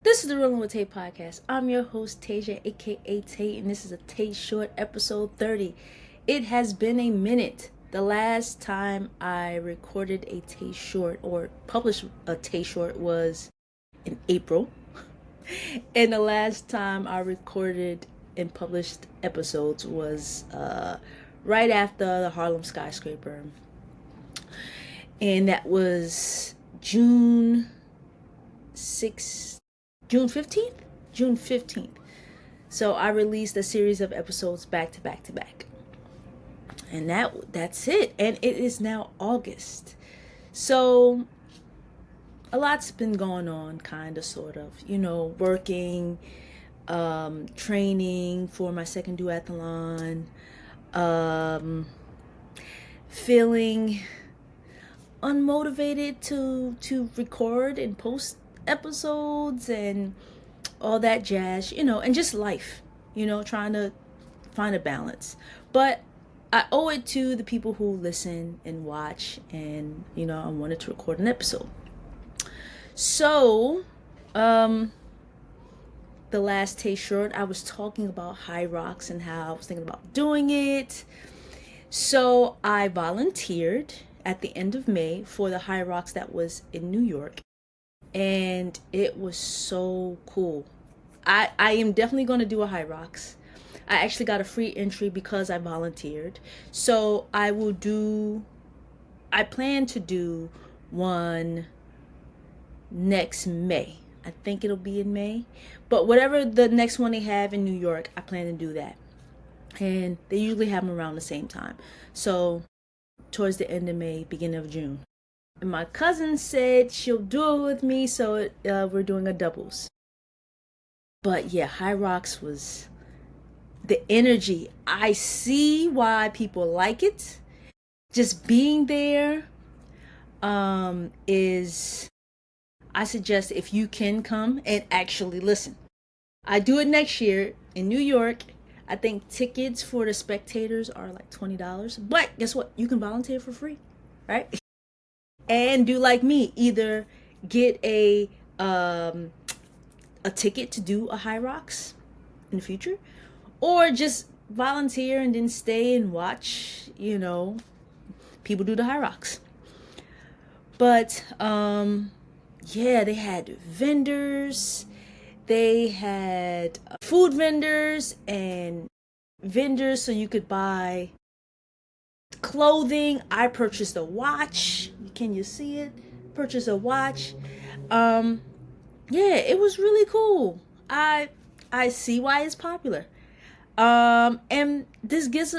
This is the Rolling with Tate podcast. I'm your host, Tasia, aka Tate, and this is a Tate Short episode 30. It has been a minute. The last time I recorded a Tate Short or published a Tate Short was in April. And the last time I recorded and published episodes was right after the Harlem skyscraper. And that was June 6th. June 15th? June 15th. So I released a series of episodes back to back to back. And that's it. And it is now August. So a lot's been going on, kind of, sort of. Working, training for my second duathlon, feeling unmotivated to record and post episodes and all that jazz, and just life, trying to find a balance. But I owe it to the people who listen and watch, and I wanted to record an episode. So the last Tate Short, I was talking about Hyrox and how I was thinking about doing it. So I volunteered at the end of May for the Hyrox that was in New York. And it was so cool. I am definitely going to do a Hyrox. I actually got a free entry because I volunteered. So I plan to do one next May. I think it'll be in May. But whatever the next one they have in New York, I plan to do that. And they usually have them around the same time. So towards the end of May, beginning of June. And my cousin said she'll do it with me, so we're doing a doubles. But yeah, Hyrox was the energy. I see why people like it. Just being there is, I suggest if you can come and actually listen. I do it next year in New York. I think tickets for the spectators are like $20. But guess what? You can volunteer for free, right? And do like me, either get a ticket to do a Hyrox in the future, or just volunteer and then stay and watch, people do the Hyrox. But yeah, they had vendors, they had food vendors and vendors so you could buy clothing. I purchased a watch. Can you see it? Purchased a watch. Yeah, it was really cool. I see why it's popular. And this gives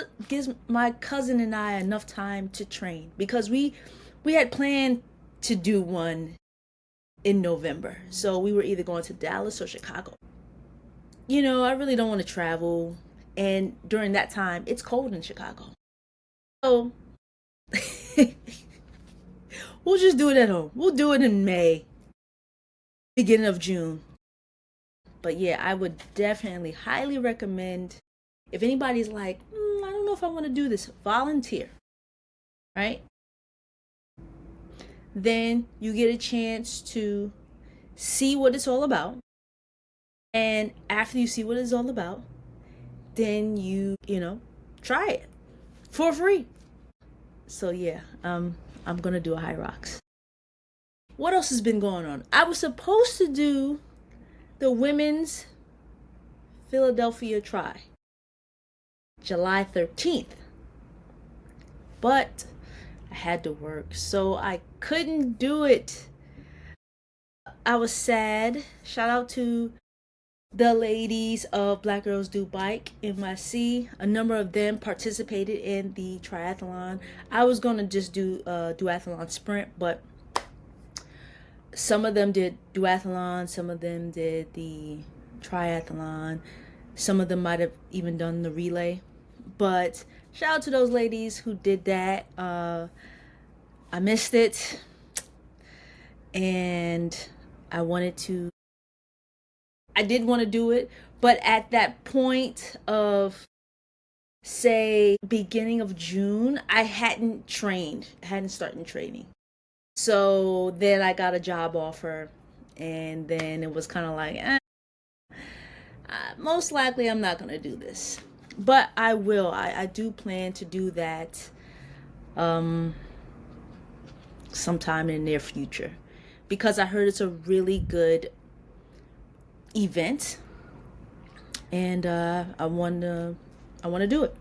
my cousin and I enough time to train, because we had planned to do one in November. So we were either going to Dallas or Chicago. I really don't want to travel, and during that time it's cold in Chicago. So we'll just do it at home. We'll do it in May, beginning of June. But yeah, I would definitely highly recommend, if anybody's like, I don't know if I want to do this, volunteer, right? Then you get a chance to see what it's all about. And after you see what it's all about, then you try it for free. So yeah, I'm gonna do a Hyrox. What else has been going on? I was supposed to do the women's Philadelphia Tri, July 13th, but I had to work, so I couldn't do it. I was sad. Shout out to the ladies of Black Girls Do Bike NYC. A number of them participated in the triathlon. I was going to just do a duathlon sprint, but some of them did duathlon, some of them did the triathlon, some of them might have even done the relay. But shout out to those ladies who did that. I missed it, and I did want to do it, but at that point of, say, beginning of June, I hadn't started training. So then I got a job offer And then it was kind of like, most likely I'm not going to do this. But I will. I do plan to do that sometime in the near future, because I heard it's a really good event, and I want to do it.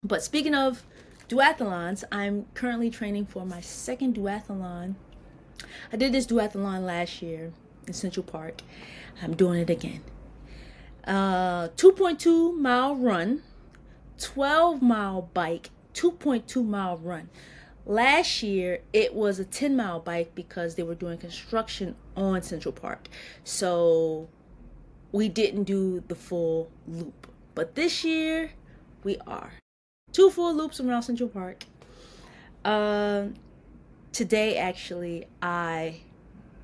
But speaking of duathlons, I'm currently training for my second duathlon. I did this duathlon last year in Central Park. I'm doing it again. 2.2 mile run, 12-mile bike, 2.2 mile run. Last year it was a 10-mile bike because they were doing construction on Central Park, so we didn't do the full loop. But this year we are 2 full loops around Central Park. Today actually I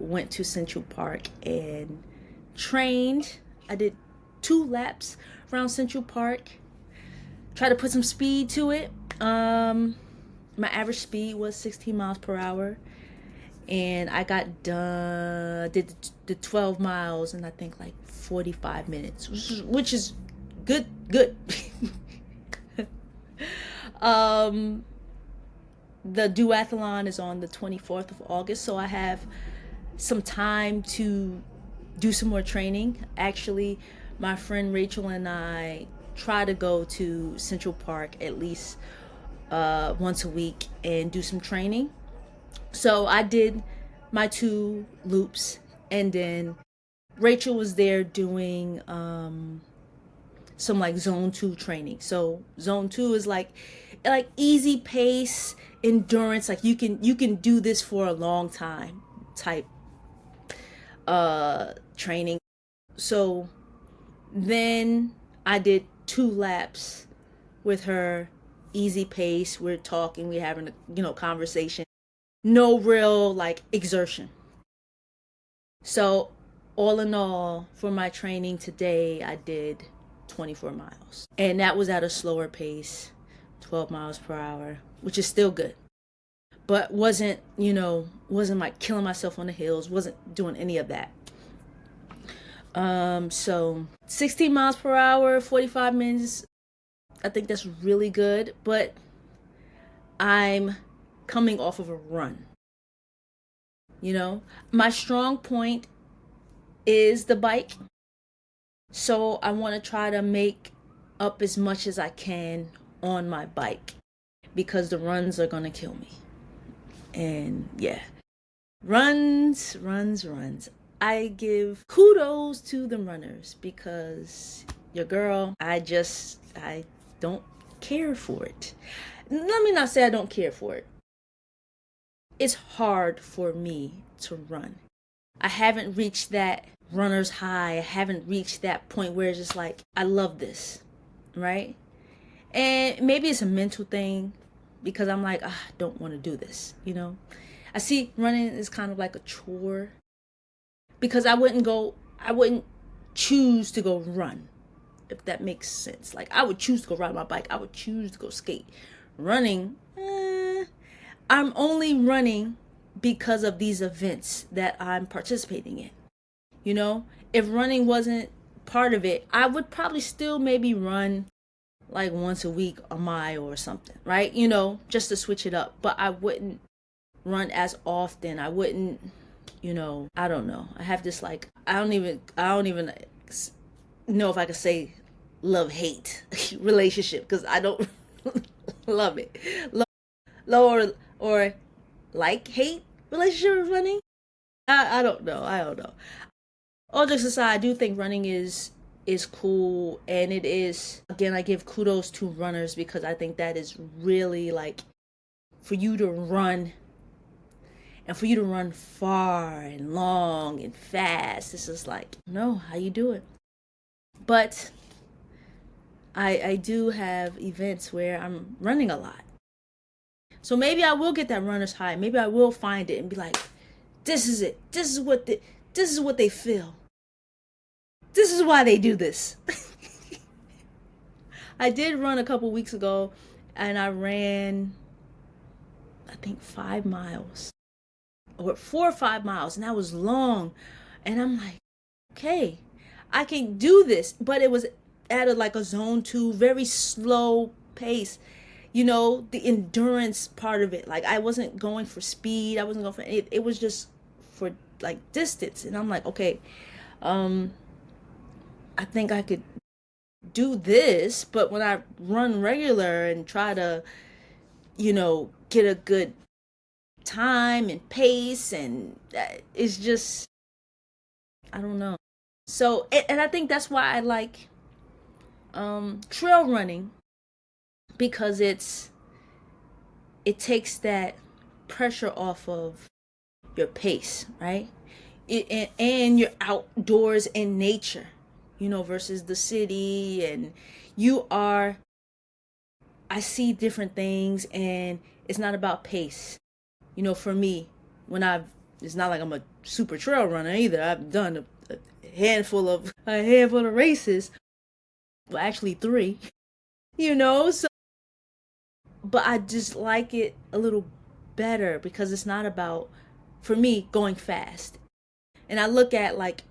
went to Central Park and trained. I did 2 laps around Central Park. Try to put some speed to it. My average speed was 16 miles per hour, and I got done, did the 12 miles in I think like 45 minutes, which is good. The duathlon is on the 24th of August, so I have some time to do some more training. Actually, my friend Rachel and I try to go to Central Park at least once a week and do some training. So I did my 2 loops, and then Rachel was there doing some like zone 2 training. So zone 2 is like easy pace endurance, like you can do this for a long time type training. So then I did 2 laps with her, easy pace. We're talking, we're having a conversation, no real like exertion. So all in all, for my training today, I did 24 miles, and that was at a slower pace, 12 miles per hour, which is still good, but wasn't like killing myself on the hills, wasn't doing any of that. So 16 miles per hour, 45 minutes, I think that's really good, but I'm coming off of a run. My strong point is the bike. So I want to try to make up as much as I can on my bike, because the runs are going to kill me. And yeah, runs. I give kudos to the runners, because your girl, I don't care for it. Let me not say I don't care for it. It's hard for me to run. I haven't reached that runner's high. I haven't reached that point where it's just like, I love this, right? And maybe it's a mental thing, because I'm like, I don't want to do this, I see running is kind of like a chore, because I wouldn't choose to go run, if that makes sense. Like, I would choose to go ride my bike. I would choose to go skate. Running, I'm only running because of these events that I'm participating in. If running wasn't part of it, I would probably still maybe run like once a week, a mile or something, right? Just to switch it up. But I wouldn't run as often. I wouldn't, I don't know. I have this like, I don't even know if I could say love-hate relationship, because I don't love it. Love or like hate relationship with running. I don't know. All jokes aside, I do think running is cool, and it is, again, I give kudos to runners, because I think that is really like, for you to run, and for you to run far and long and fast, it's just like, no, how you do it. But I do have events where I'm running a lot, so maybe I will get that runner's high. Maybe I will find it and be like, this is it. This is what they feel. This is why they do this. I did run a couple weeks ago, and I ran, I think 5 miles, or 4 or 5 miles, and that was long. And I'm like, okay, I can do this. But it was at like a zone 2, very slow pace. The endurance part of it. Like, I wasn't going for speed. I wasn't going for it. It was just for like distance. And I'm like, okay, I think I could do this. But when I run regular and try to, get a good time and pace, and it's just, I don't know. So, and I think that's why I like trail running, because it takes that pressure off of your pace, right? And you're outdoors in nature, versus the city. And you are, I see different things, and it's not about pace. For me, it's not like I'm a super trail runner either. I've done a handful of races. Well, actually 3, so, but I just like it a little better because it's not about, for me, going fast. And I look at like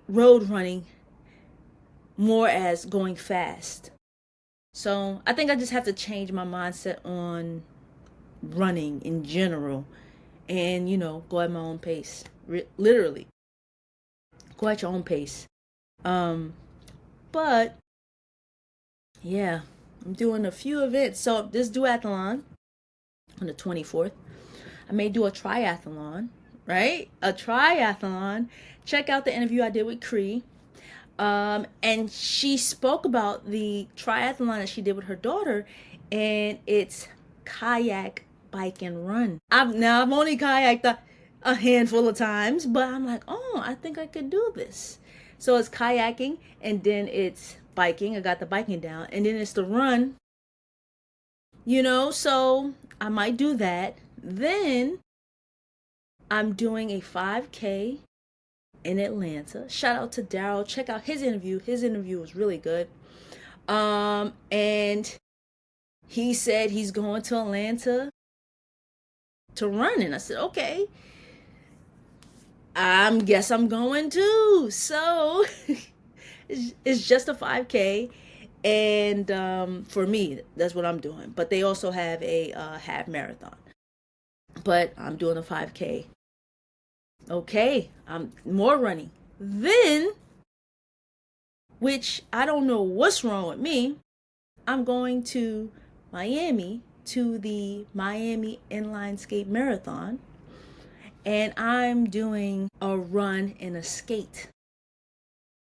road running more as going fast. So I think I just have to change my mindset on running in general, and go at my own pace. Literally, go at your own pace. But yeah, I'm doing a few events. So this duathlon on the 24th, I may do a triathlon, right? A triathlon. Check out the interview I did with Cree. And she spoke about the triathlon that she did with her daughter, and it's kayak, bike, and run. I've only kayaked a handful of times, but I'm like, oh, I think I could do this. So it's kayaking, and then it's biking. I got the biking down, and then it's the run. So I might do that. Then I'm doing a 5K in Atlanta. Shout out to Daryl. Check out his interview. His interview was really good. And he said he's going to Atlanta to run. And I said, okay, guess I'm going too. So it's just a 5K. And for me, that's what I'm doing. But they also have a half marathon. But I'm doing a 5K. Okay, I'm more running. Then, which I don't know what's wrong with me, I'm going to Miami to the Miami Inline Skate Marathon, and I'm doing a run and a skate.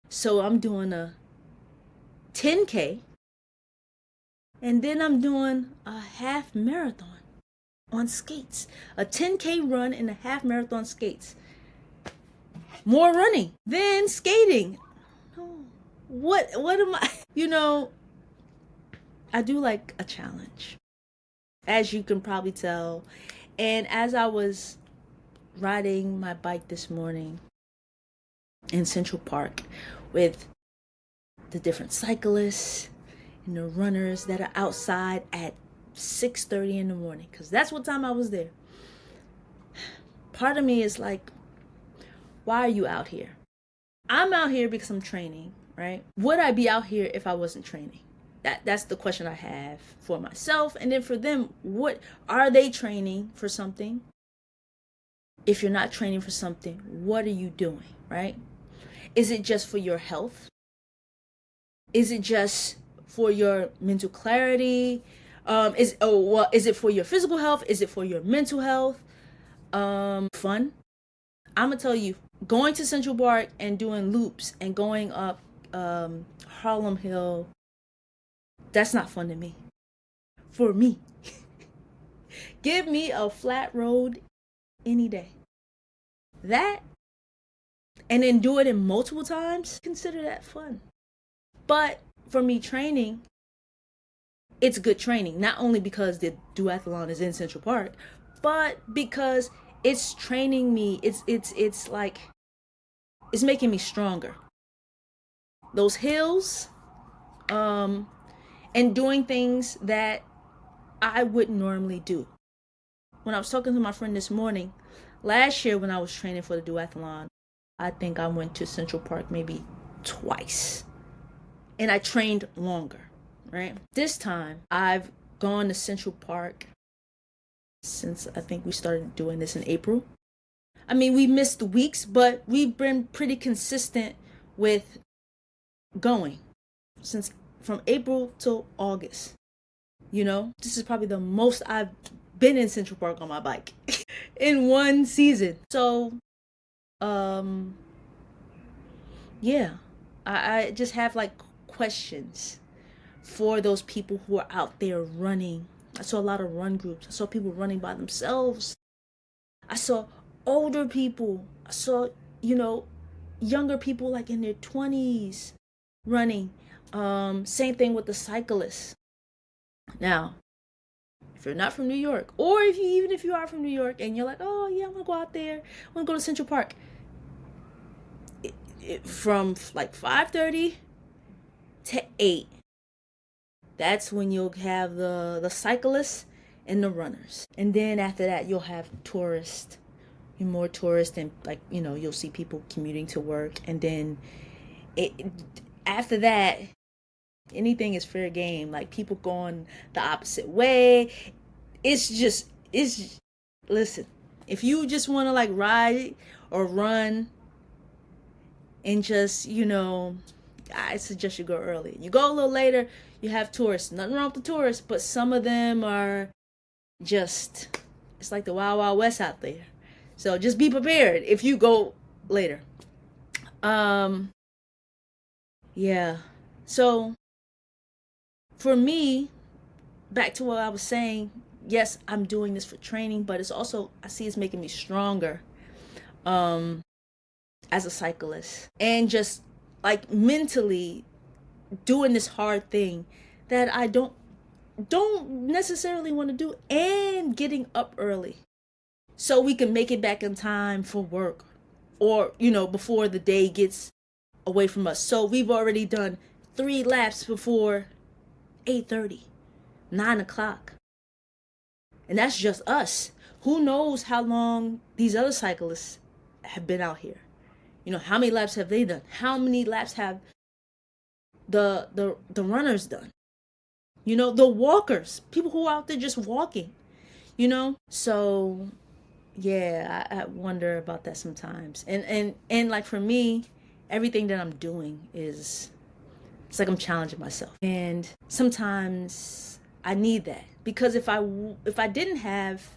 So I'm doing a 10K, and then I'm doing a half marathon on skates. A 10K run and a half marathon skates. More running, then skating. What am I? I do like a challenge, as you can probably tell. And as I was riding my bike this morning in Central Park with the different cyclists and the runners that are outside at 6:30 in the morning, because that's what time I was there, part of me is like, why are you out here? I'm out here because I'm training, right? Would I be out here if I wasn't training? That's the question I have for myself. And then for them, what are they training for something? If you're not training for something, what are you doing, right? Is it just for your health? Is it just for your mental clarity? Is it for your physical health? Is it for your mental health? Fun? I'm gonna tell you, going to Central Park and doing loops and going up Harlem Hill, that's not fun to me. For me. Give me a flat road any day. That, and then do it in multiple times, consider that fun. But for me, training, it's good training. Not only because the duathlon is in Central Park, but because it's training me. It's like, it's making me stronger. Those hills, and doing things that I wouldn't normally do. When I was talking to my friend this morning, last year when I was training for the duathlon, I think I went to Central Park maybe twice. And I trained longer, right? This time I've gone to Central Park since I think we started doing this in April. I mean, we missed the weeks, but we've been pretty consistent with going since from April till August. You know, this is probably the most I've been in Central Park on my bike in one season. So, um, yeah, I just have like questions for those people who are out there running. I saw a lot of run groups. I saw people running by themselves. I saw older people. I saw, you know, younger people like in their 20s running. Same thing with the cyclists. Now, if you're not from New York, or if you even if you are from New York and you're like, oh yeah, I want to go out there, I want to go to Central Park. From like 5:30 to 8, that's when you'll have the cyclists and the runners, and then after that you'll have tourists, more tourists, and like, you know, you'll see people commuting to work, and then it after that anything is fair game, like people going the opposite way. It's listen, if you just want to like ride or run and just, you know, I suggest you go early. You go a little later, you have tourists. Nothing wrong with the tourists, but some of them are just, it's like the Wild Wild West out there. So just be prepared if you go later. Yeah. So for me, back to what I was saying, yes, I'm doing this for training, but it's also, I see it's making me stronger as a cyclist, and just like mentally doing this hard thing that I don't necessarily want to do, and getting up early so we can make it back in time for work, or, you know, before the day gets away from us. So we've already done 3 laps before 8:30, 9 o'clock. And that's just us. Who knows how long these other cyclists have been out here? You know, how many laps have they done? How many laps have the runners done? You know, the walkers, people who are out there just walking, you know? So yeah, I wonder about that sometimes. And like for me, everything that I'm doing is, it's like I'm challenging myself. And sometimes I need that, because if I didn't have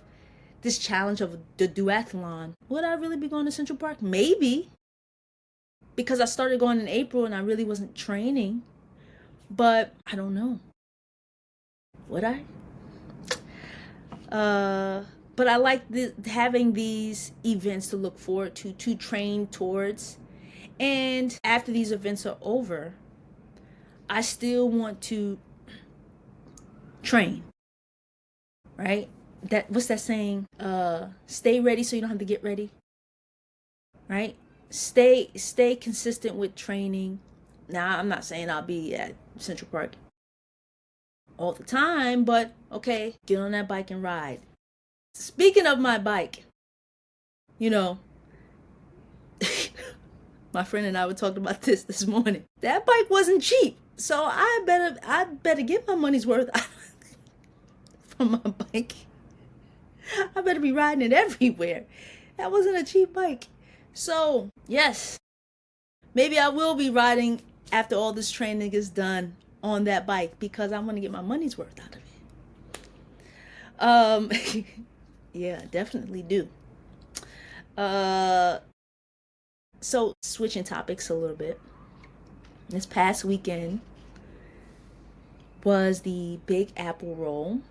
this challenge of the duathlon, would I really be going to Central Park? Maybe, because I started going in April and I really wasn't training. But I don't know. Would I? But I like having these events to look forward to train towards. And after these events are over, I still want to train. Right? What's that saying? Stay ready so you don't have to get ready. Right? Stay consistent with training. Now, I'm not saying I'll be at Central Park all the time, but okay, get on that bike and ride. Speaking of my bike, you know, my friend and I were talking about this morning. That bike wasn't cheap, so I better get my money's worth from my bike. I better be riding it everywhere. That wasn't a cheap bike. So yes, maybe I will be riding after all this training is done on that bike, because I want to get my money's worth out of it. Yeah, definitely do. So switching topics a little bit. This past weekend was the Big Apple Roll.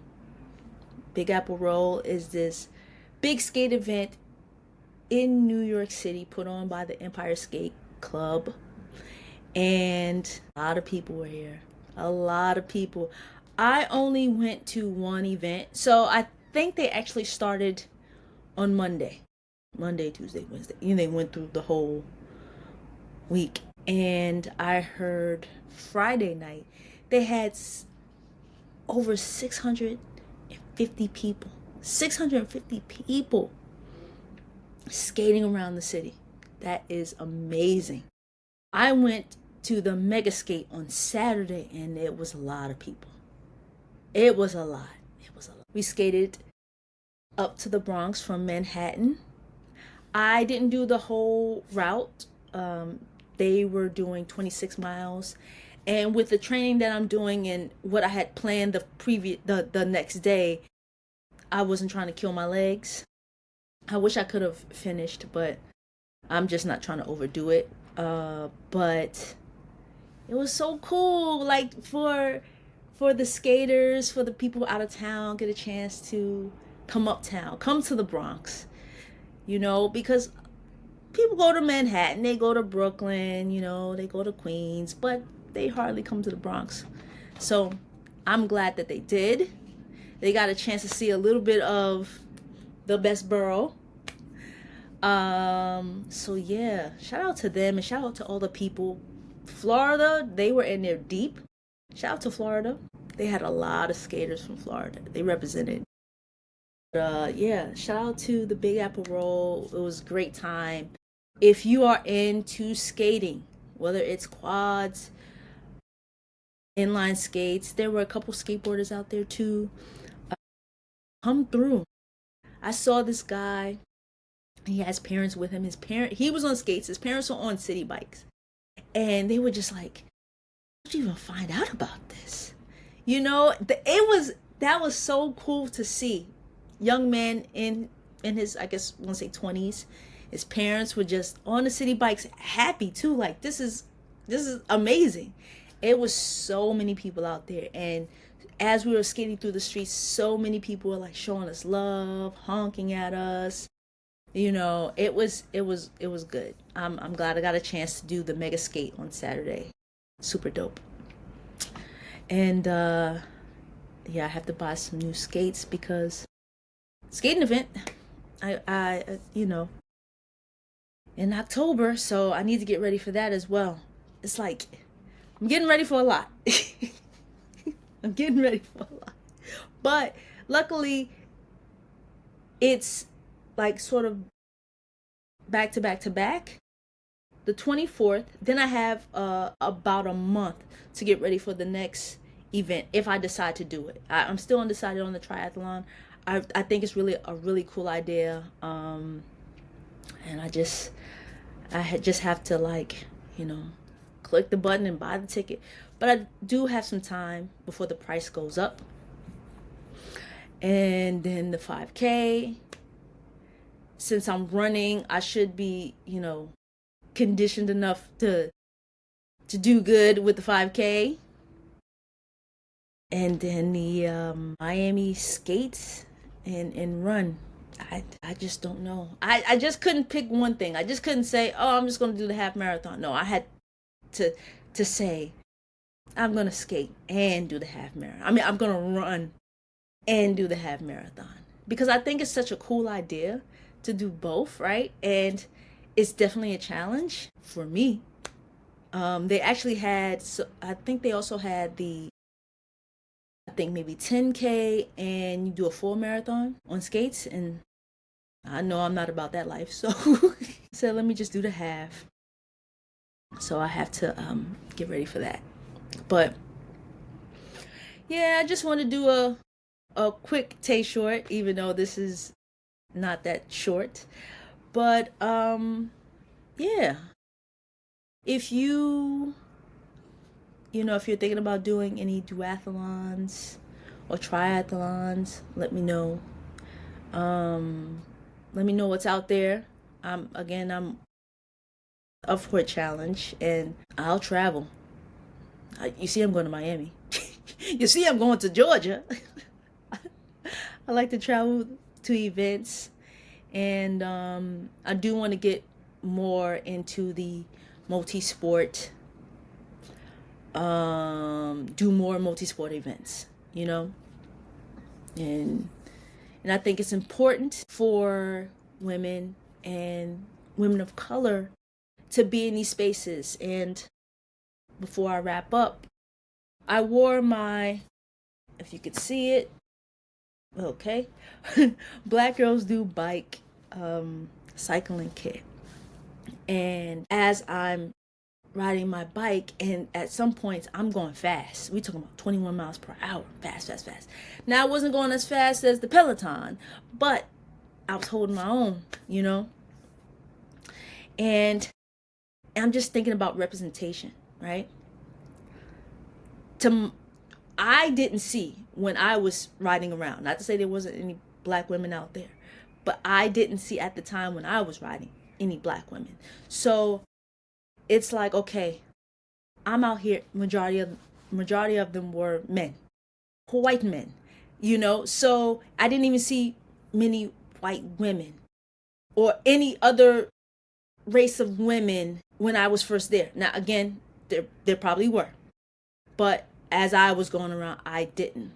Big Apple Roll is this big skate event in New York City put on by the Empire Skate Club. And a lot of people were here. A lot of people. I only went to one event. So I think they actually started on Monday, Tuesday, Wednesday. You know, they went through the whole week. And I heard Friday night they had over 650 people. 650 people skating around the city. That is amazing. I went to the Mega Skate on Saturday and it was a lot of people. It was a lot. It was a lot. We skated up to the Bronx from Manhattan. I didn't do the whole route. They were doing 26 miles. And with the training that I'm doing and what I had planned the next day, I wasn't trying to kill my legs. I wish I could have finished, but I'm just not trying to overdo it. But it was so cool, like for the skaters, for the people out of town, get a chance to come uptown, come to the Bronx, because people go to Manhattan, they go to Brooklyn, they go to Queens, but they hardly come to the Bronx. So I'm glad that they did. They got a chance to see a little bit of the best borough. So yeah, shout out to them and shout out to all the people. Florida, they were in there deep. Shout out to Florida. They had a lot of skaters from Florida. They represented. Yeah, shout out to the Big Apple Roll. It was a great time. If you are into skating, whether it's quads, inline skates, there were a couple skateboarders out there too. Come through. I saw this guy. He has parents with him. He was on skates. His parents were on city bikes. And they were just like, how'd you even find out about this? That was so cool to see. Young man in his, I guess, I want to say 20s. His parents were just on the city bikes, happy too. Like, this is amazing. It was so many people out there, and as we were skating through the streets, so many people were like showing us love, honking at us. It was good. I'm glad I got a chance to do the Mega Skate on Saturday. Super dope. And yeah, I have to buy some new skates because skating event, I in October, so I need to get ready for that as well. It's like I'm getting ready for a lot. I'm getting ready for a lot. But luckily, it's like sort of back to back to back. The 24th, then I have about a month to get ready for the next event if I decide to do it. I'm still undecided on the triathlon. I think it's really a really cool idea. And I just have to click the button and buy the ticket. But I do have some time before the price goes up. And then the 5K. Since I'm running, I should be, conditioned enough to do good with the 5K. And then the Miami skates and run. I just don't know. I just couldn't pick one thing. I just couldn't say, oh, I'm just going to do the half marathon. No, I had to say, I'm going to skate and do the half marathon. I mean, I'm going to run and do the half marathon. Because I think it's such a cool idea to do both, right? And it's definitely a challenge for me. They actually had, I think they also had maybe 10K and you do a full marathon on skates. And I know I'm not about that life. So let me just do the half. So I have to get ready for that. But yeah, I just want to do a quick Tay short, even though this is not that short. But yeah, if you're thinking about doing any duathlons or triathlons, let me know. Let me know what's out there. I'm up for a challenge and I'll travel. You see, I'm going to Miami. You see, I'm going to Georgia. I like to travel to events, and I do want to get more into the multi-sport, do more multi-sport events, and I think it's important for women and women of color to be in these spaces. And before I wrap up, I wore my, if you could see it, okay, Black Girls Do Bike cycling kit. And as I'm riding my bike, and at some points I'm going fast. We talking about 21 miles per hour. Fast, fast, fast. Now I wasn't going as fast as the Peloton, but I was holding my own, you know? And I'm just thinking about representation, right? I didn't see when I was riding around, not to say there wasn't any black women out there, but I didn't see at the time when I was riding any black women. So it's like, okay, I'm out here, majority of them were men, white men, you know? So I didn't even see many white women or any other race of women when I was first there. Now again, there probably were, but as I was going around, I didn't.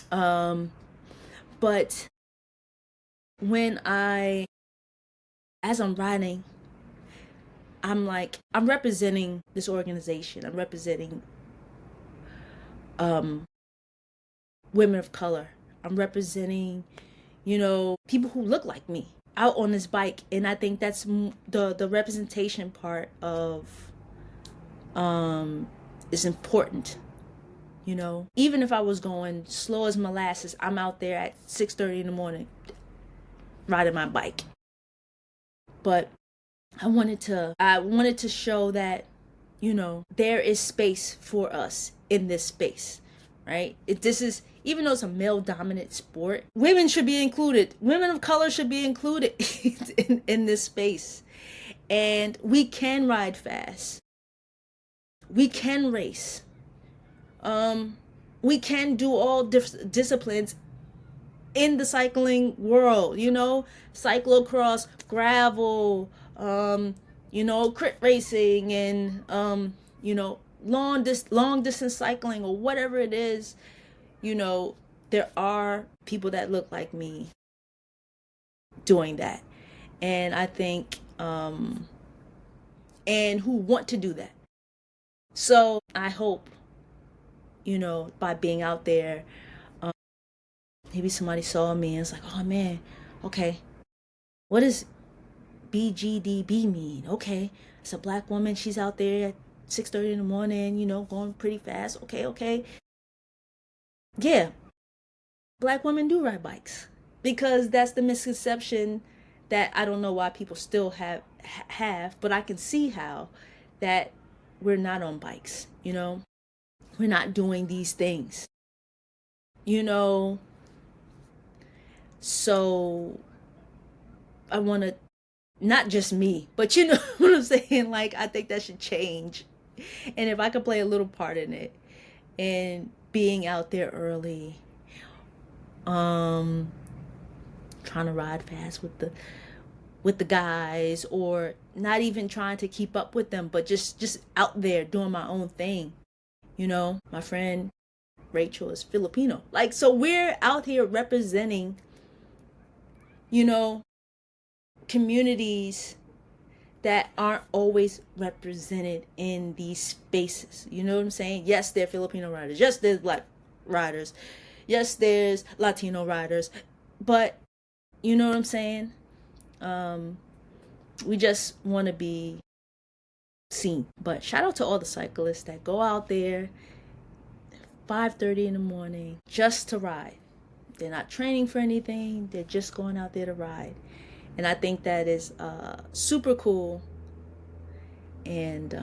But as I'm riding, I'm like, I'm representing this organization. I'm representing women of color. I'm representing, people who look like me out on this bike. And I think that's the representation part of is important. Even if I was going slow as molasses, I'm out there at 6:30 in the morning riding my bike. But I wanted to show that, there is space for us in this space, right? This is, even though it's a male dominant sport, women should be included. Women of color should be included in this space. And we can ride fast. We can race. We can do all disciplines in the cycling world, cyclocross, gravel, crit racing, and long distance cycling, or whatever it is. There are people that look like me doing that, and I think and who want to do that. So I hope, by being out there, maybe somebody saw me and it's like, oh man, okay, what does BGDB mean? Okay, it's a black woman. She's out there at 6:30 in the morning, going pretty fast. Okay. Yeah, black women do ride bikes, because that's the misconception that I don't know why people still have, but I can see how that we're not on bikes, we're not doing these things, so I want to, not just me, but you know what I'm saying? Like, I think that should change. And if I could play a little part in it, and being out there early, trying to ride fast with the guys, or not even trying to keep up with them, but just out there doing my own thing. My friend Rachel is Filipino. Like, so we're out here representing, communities that aren't always represented in these spaces. You know what I'm saying? Yes, there are Filipino riders. Yes, there's black riders. Yes, there's Latino riders. But you know what I'm saying? We just want to be seen. But shout out to all the cyclists that go out there 5:30 in the morning just to ride. They're not training for anything. They're just going out there to ride. And I think that is super cool. And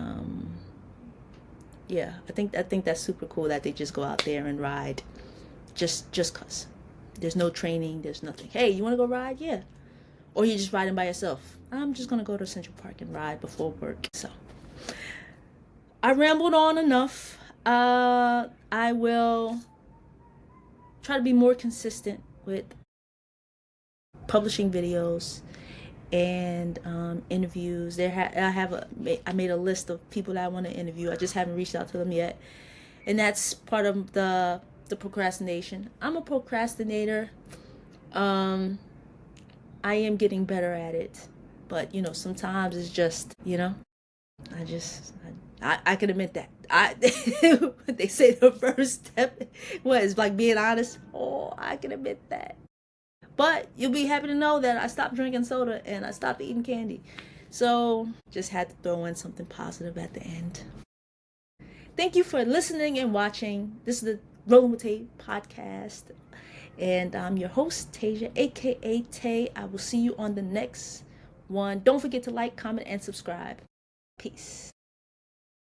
yeah, I think that's super cool that they just go out there and ride just cause. There's no training, there's nothing. Hey, you want to go ride? Yeah. Or you're just riding by yourself. I'm just going to go to Central Park and ride before work. So I rambled on enough. I will try to be more consistent with publishing videos and interviews. I made a list of people that I want to interview. I just haven't reached out to them yet, and that's part of the procrastination. I'm a procrastinator. I am getting better at it, but sometimes it's just I can admit that. They say the first step was like being honest. Oh, I can admit that. But you'll be happy to know that I stopped drinking soda and I stopped eating candy. So just had to throw in something positive at the end. Thank you for listening and watching. This is the Rolling with Tay podcast. And I'm your host, Tasia, aka Tay. I will see you on the next one. Don't forget to like, comment, and subscribe. Peace.